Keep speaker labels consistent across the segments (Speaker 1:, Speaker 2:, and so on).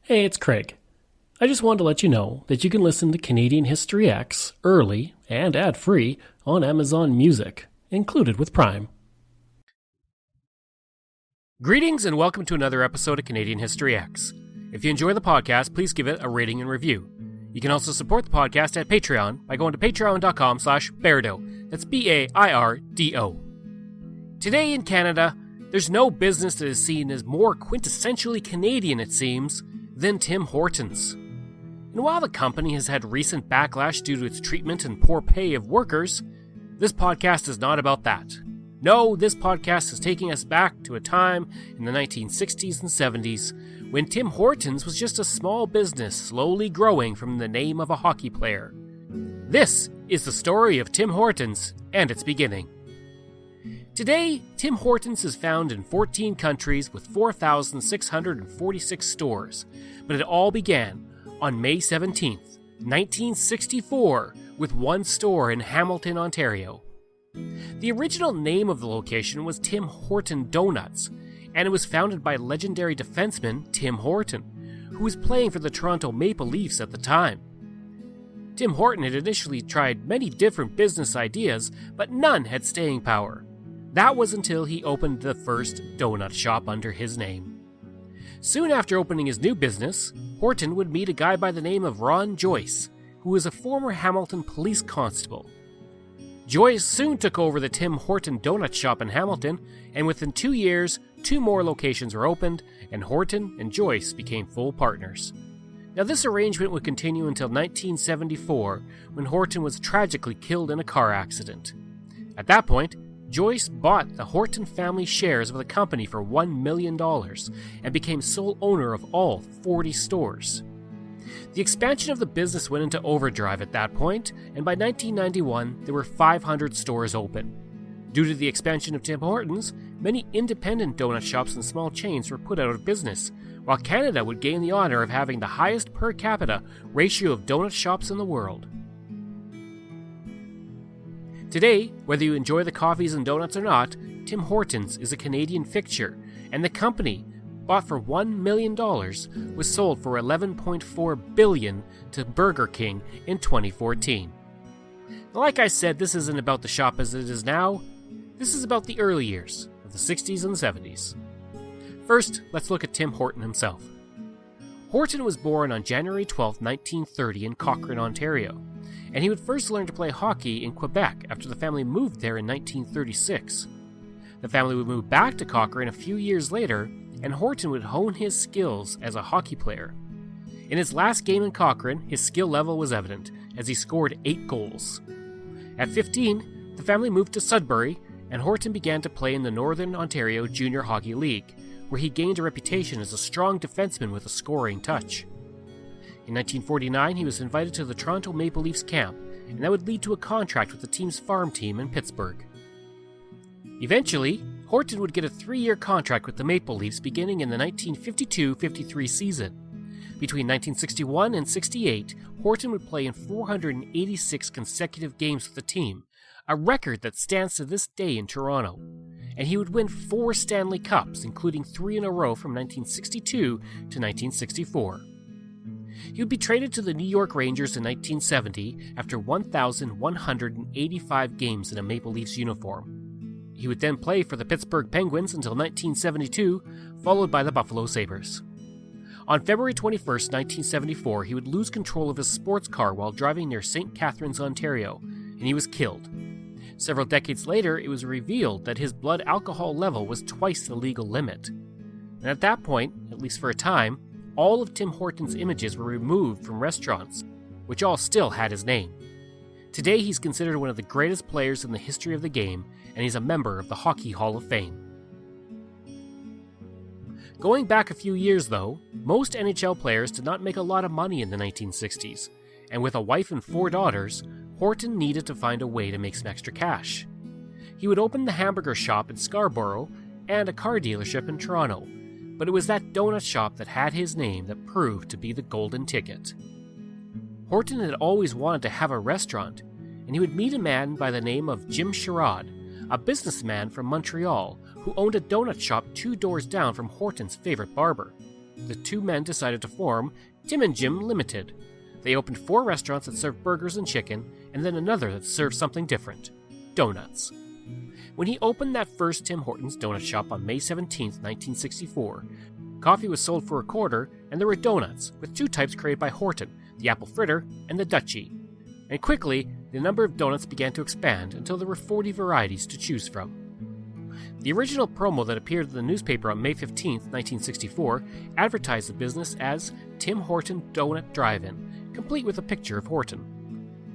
Speaker 1: Hey, it's Craig. I just wanted to let you know that you can listen to Canadian History X early and ad-free on Amazon Music, included with Prime.
Speaker 2: Greetings and welcome to another episode of Canadian History X. If you enjoy the podcast, please give it a rating and review. You can also support the podcast at Patreon by going to patreon.com/Bairdo. That's Bairdo. Today in Canada, there's no business that is seen as more quintessentially Canadian, it seems, than Tim Hortons. And while the company has had recent backlash due to its treatment and poor pay of workers, this podcast is not about that. No, this podcast is taking us back to a time in the 1960s and 70s when Tim Hortons was just a small business slowly growing from the name of a hockey player. This is the story of Tim Hortons and its beginning. Today, Tim Hortons is found in 14 countries with 4,646 stores, but it all began on May 17th, 1964, with one store in Hamilton, Ontario. The original name of the location was Tim Horton Donuts, and it was founded by legendary defenseman Tim Horton, who was playing for the Toronto Maple Leafs at the time. Tim Horton had initially tried many different business ideas, but none had staying power. That was until he opened the first donut shop under his name. Soon after opening his new business, Horton would meet a guy by the name of Ron Joyce, who was a former Hamilton police constable. Joyce soon took over the Tim Horton donut shop in Hamilton, and within 2 years, 2 more locations were opened, and Horton and Joyce became full partners. Now this arrangement would continue until 1974, when Horton was tragically killed in a car accident. At that point, Joyce bought the Horton family shares of the company for $1 million and became sole owner of all 40 stores. The expansion of the business went into overdrive at that point, and by 1991, there were 500 stores open. Due to the expansion of Tim Hortons, many independent donut shops and small chains were put out of business, while Canada would gain the honor of having the highest per capita ratio of donut shops in the world. Today, whether you enjoy the coffees and donuts or not, Tim Hortons is a Canadian fixture, and the company, bought for $1 million, was sold for $11.4 billion to Burger King in 2014. Like I said, this isn't about the shop as it is now. This is about the early years of the 60s and 70s. First, let's look at Tim Horton himself. Horton was born on January 12, 1930 in Cochrane, Ontario, and he would first learn to play hockey in Quebec after the family moved there in 1936. The family would move back to Cochrane a few years later, and Horton would hone his skills as a hockey player. In his last game in Cochrane, his skill level was evident, as he scored 8 goals. At 15, the family moved to Sudbury, and Horton began to play in the Northern Ontario Junior Hockey League, where he gained a reputation as a strong defenseman with a scoring touch. In 1949, he was invited to the Toronto Maple Leafs camp, and that would lead to a contract with the team's farm team in Pittsburgh. Eventually, Horton would get a 3-year contract with the Maple Leafs beginning in the 1952-53 season. Between 1961 and 68, Horton would play in 486 consecutive games with the team, a record that stands to this day in Toronto, and he would win 4 Stanley Cups, including 3 in a row from 1962 to 1964. He would be traded to the New York Rangers in 1970 after 1,185 games in a Maple Leafs uniform. He would then play for the Pittsburgh Penguins until 1972, followed by the Buffalo Sabres. On February 21, 1974, he would lose control of his sports car while driving near St. Catharines, Ontario, and he was killed. Several decades later, it was revealed that his blood alcohol level was twice the legal limit. And at that point, at least for a time, all of Tim Horton's images were removed from restaurants, which all still had his name. Today, he's considered one of the greatest players in the history of the game, and he's a member of the Hockey Hall of Fame. Going back a few years, though, most NHL players did not make a lot of money in the 1960s, and with a wife and 4 daughters, Horton needed to find a way to make some extra cash. He would open the hamburger shop in Scarborough and a car dealership in Toronto, but it was that donut shop that had his name that proved to be the golden ticket. Horton had always wanted to have a restaurant, and he would meet a man by the name of Jim Sherrod, a businessman from Montreal who owned a donut shop 2 doors down from Horton's favorite barber. the two men decided to form Tim and Jim Limited. They opened 4 restaurants that served burgers and chicken, and then another that served something different, donuts. When he opened that first Tim Hortons donut shop on May 17, 1964, coffee was sold for a quarter, and there were donuts, with 2 types created by Horton, the apple fritter and the Dutchie. And quickly, the number of donuts began to expand until there were 40 varieties to choose from. The original promo that appeared in the newspaper on May 15, 1964, advertised the business as Tim Horton Donut Drive-In, complete with a picture of Horton.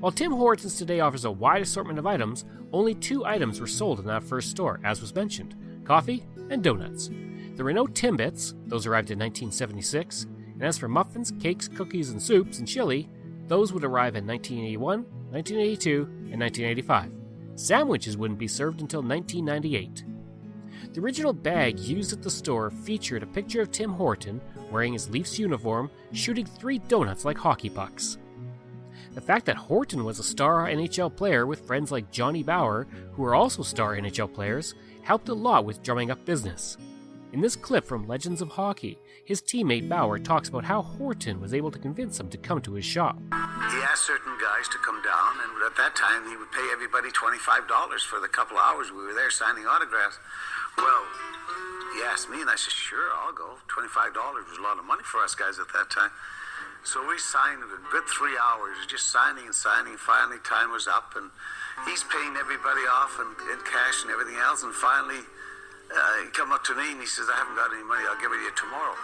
Speaker 2: While Tim Hortons today offers a wide assortment of items, only 2 items were sold in that first store, as was mentioned, coffee and donuts. There were no Timbits, those arrived in 1976, and as for muffins, cakes, cookies, and soups, and chili, those would arrive in 1981, 1982, and 1985. Sandwiches wouldn't be served until 1998. The original bag used at the store featured a picture of Tim Horton wearing his Leafs uniform, shooting 3 donuts like hockey pucks. The fact that Horton was a star NHL player with friends like Johnny Bower, who were also star NHL players, helped a lot with drumming up business. In this clip from Legends of Hockey, his teammate Bower talks about how Horton was able to convince him to come to his shop.
Speaker 3: He asked certain guys to come down, and at that time he would pay everybody $25 for the couple of hours we were there signing autographs. Well, he asked me, and I said, sure, I'll go. $25 was a lot of money for us guys at that time. So we signed a good 3 hours, just signing and signing. Finally, time was up, and he's paying everybody off in cash and everything else, and finally he come up to me and he says, I haven't got any money, I'll give it to you tomorrow.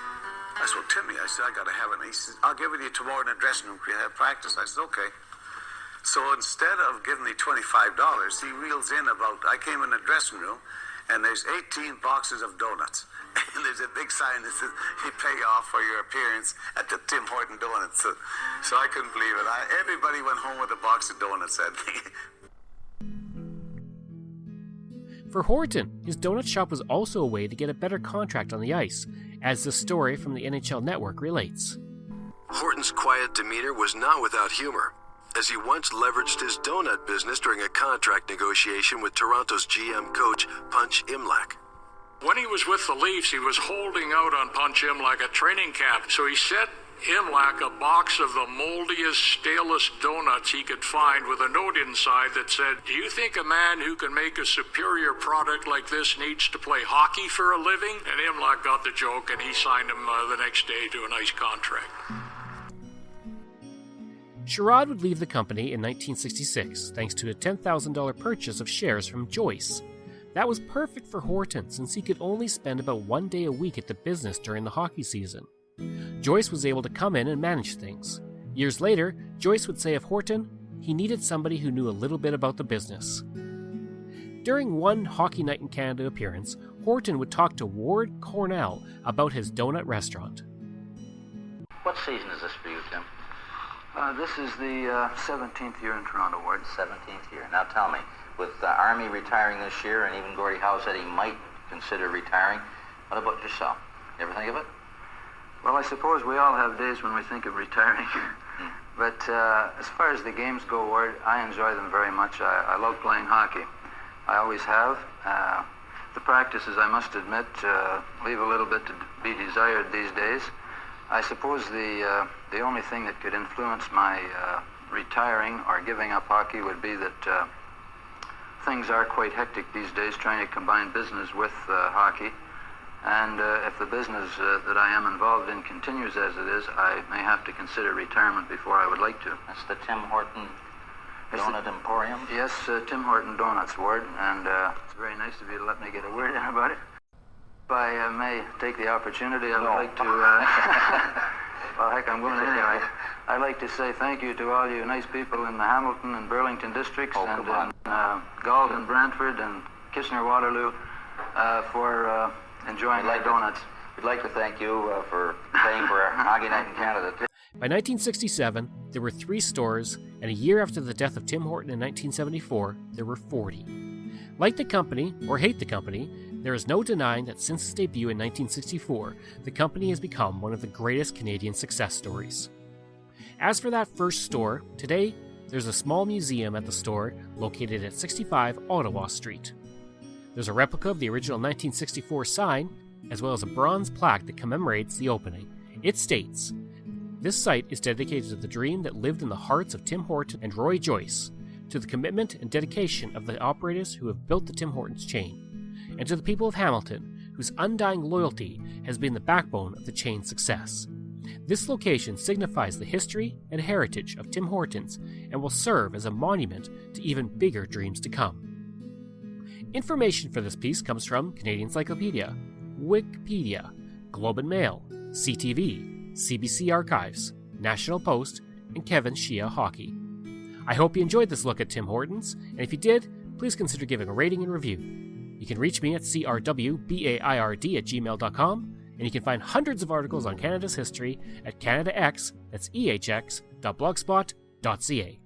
Speaker 3: I said, well, Timmy, I said, I got to have it. And he says, I'll give it to you tomorrow in the dressing room, we have practice. I said, okay. So instead of giving me $25, he reels in about, I came in the dressing room and there's 18 boxes of donuts. And there's a big sign that says, you pay off for your appearance at the Tim Horton Donuts. So I couldn't believe it. Everybody went home with a box of donuts that day.
Speaker 2: For Horton, his donut shop was also a way to get a better contract on the ice, as the story from the NHL Network relates.
Speaker 4: Horton's quiet demeanor was not without humor, as he once leveraged his donut business during a contract negotiation with Toronto's GM coach, Punch Imlach.
Speaker 5: When he was with the Leafs, he was holding out on Punch Imlach at training camp, so he sent Imlach a box of the moldiest, stalest donuts he could find with a note inside that said, do you think a man who can make a superior product like this needs to play hockey for a living? And Imlach got the joke, and he signed him the next day to a nice contract.
Speaker 2: Sherrod would leave the company in 1966 thanks to a $10,000 purchase of shares from Joyce. That was perfect for Horton since he could only spend about 1 day a week at the business during the hockey season. Joyce was able to come in and manage things. Years later, Joyce would say of Horton, he needed somebody who knew a little bit about the business. During one Hockey Night in Canada appearance, Horton would talk to Ward Cornell about his donut restaurant.
Speaker 6: What season is this for you, Tim?
Speaker 7: This is the 17th year in Toronto, Ward.
Speaker 6: 17th year. Now tell me, with Army retiring this year, and even Gordie Howe said he might consider retiring, what about yourself? You ever think of it?
Speaker 7: Well, I suppose we all have days when we think of retiring. But as far as the games go, Ward, I enjoy them very much. I love playing hockey. I always have. The practices, I must admit, leave a little bit to be desired these days. I suppose the only thing that could influence my retiring or giving up hockey would be that things are quite hectic these days, trying to combine business with hockey. And if the business that I am involved in continues as it is, I may have to consider retirement before I would like to.
Speaker 6: That's the Tim Horton Donut Emporium?
Speaker 7: Yes, Tim Horton Donuts, Ward, and it's very nice of you to let me get a word in about it. If I may take the opportunity, I would like to, well, heck, I'm going to anyway. I'd like to say thank you to all you nice people in the Hamilton and Burlington districts and in Galt and Brantford and Kitchener-Waterloo for enjoying my donuts.
Speaker 6: We'd like to thank you for paying for our Hockey Night in Canada.
Speaker 2: By 1967, there were 3 stores, and a year after the death of Tim Horton in 1974, there were 40. Like the company, or hate the company, there is no denying that since its debut in 1964, the company has become one of the greatest Canadian success stories. As for that first store, today, there's a small museum at the store located at 65 Ottawa Street. There's a replica of the original 1964 sign, as well as a bronze plaque that commemorates the opening. It states, "This site is dedicated to the dream that lived in the hearts of Tim Horton and Roy Joyce, to the commitment and dedication of the operators who have built the Tim Hortons chain, and to the people of Hamilton, whose undying loyalty has been the backbone of the chain's success. This location signifies the history and heritage of Tim Hortons and will serve as a monument to even bigger dreams to come." Information for this piece comes from Canadian Encyclopedia, Wikipedia, Globe and Mail, CTV, CBC Archives, National Post, and Kevin Shea Hockey. I hope you enjoyed this look at Tim Hortons, and if you did, please consider giving a rating and review. You can reach me at crwbaird@gmail.com, and you can find hundreds of articles on Canada's history at CanadaX, that's ehx.blogspot.ca.